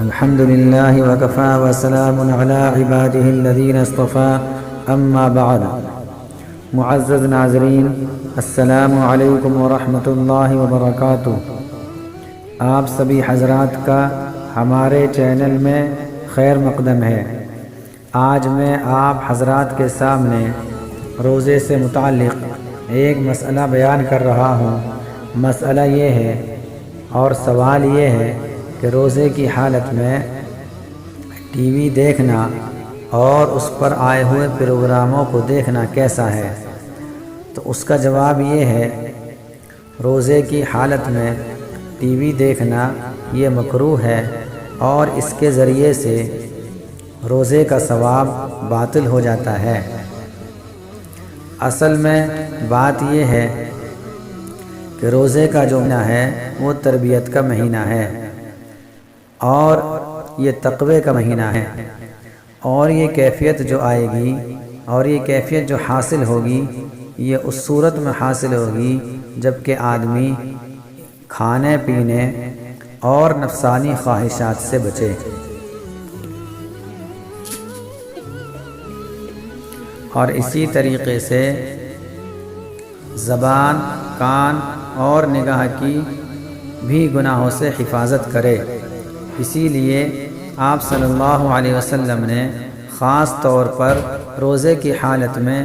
الحمد للہ وکفی وسلام علی عبادہ الذین اصطفی اما بعد۔ معزز ناظرین، السلام علیکم ورحمۃ اللہ وبرکاتہ۔ آپ سبھی حضرات کا ہمارے چینل میں خیر مقدم ہے۔ آج میں آپ حضرات کے سامنے روزے سے متعلق ایک مسئلہ بیان کر رہا ہوں۔ مسئلہ یہ ہے اور سوال یہ ہے کہ روزے کی حالت میں ٹی وی دیکھنا اور اس پر آئے ہوئے پروگراموں کو دیکھنا کیسا ہے؟ تو اس کا جواب یہ ہے، روزے کی حالت میں ٹی وی دیکھنا یہ مکروہ ہے اور اس کے ذریعے سے روزے کا ثواب باطل ہو جاتا ہے۔ اصل میں بات یہ ہے کہ روزے کا جو مہینہ ہے وہ تربیت کا مہینہ ہے اور یہ تقوی کا مہینہ ہے، اور یہ کیفیت جو آئے گی اور یہ کیفیت جو حاصل ہوگی یہ اس صورت میں حاصل ہوگی جب کہ آدمی کھانے پینے اور نفسانی خواہشات سے بچے۔ اور اسی طریقے سے زبان، کان اور نگاہ کی بھی گناہوں سے حفاظت کرے۔ اسی لیے آپ صلی اللہ علیہ وسلم نے خاص طور پر روزے کی حالت میں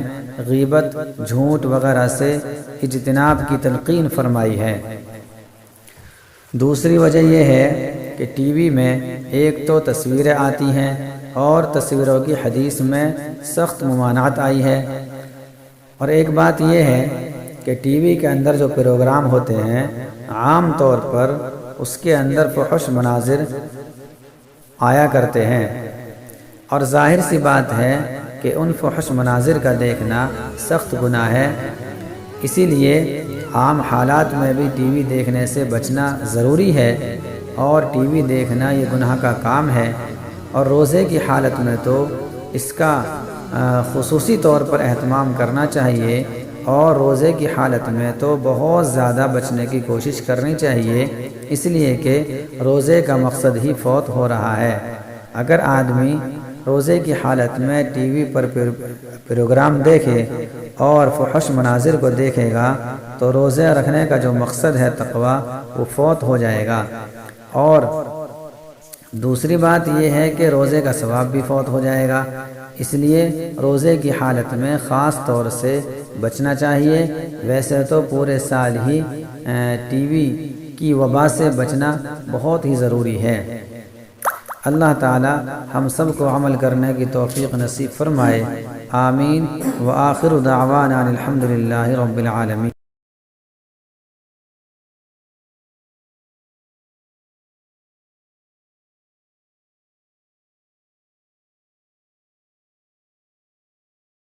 غیبت، جھوٹ وغیرہ سے اجتناب کی تلقین فرمائی ہے۔ دوسری وجہ یہ ہے کہ ٹی وی میں ایک تو تصویریں آتی ہیں اور تصویروں کی حدیث میں سخت ممانعت آئی ہے، اور ایک بات یہ ہے کہ ٹی وی کے اندر جو پروگرام ہوتے ہیں عام طور پر اس کے اندر فحش مناظر آیا کرتے ہیں، اور ظاہر سی بات ہے کہ ان فحش مناظر کا دیکھنا سخت گناہ ہے۔ اسی لیے عام حالات میں بھی ٹی وی دیکھنے سے بچنا ضروری ہے، اور ٹی وی دیکھنا یہ گناہ کا کام ہے، اور روزے کی حالت میں تو اس کا خصوصی طور پر اہتمام کرنا چاہیے، اور روزے کی حالت میں تو بہت زیادہ بچنے کی کوشش کرنی چاہیے، اس لیے کہ روزے کا مقصد ہی فوت ہو رہا ہے۔ اگر آدمی روزے کی حالت میں ٹی وی پر پروگرام دیکھے اور فحش مناظر کو دیکھے گا تو روزے رکھنے کا جو مقصد ہے تقویٰ وہ فوت ہو جائے گا، اور دوسری بات یہ ہے کہ روزے کا ثواب بھی فوت ہو جائے گا۔ اس لیے روزے کی حالت میں خاص طور سے بچنا چاہیے۔ ویسے تو پورے سال ہی ٹی وی کی وبا سے بچنا بہت ہی ضروری ہے۔ اللہ تعالی ہم سب کو عمل کرنے کی توفیق نصیب فرمائے، آمین۔ وآخر دعوانا الحمدللہ رب العالمین۔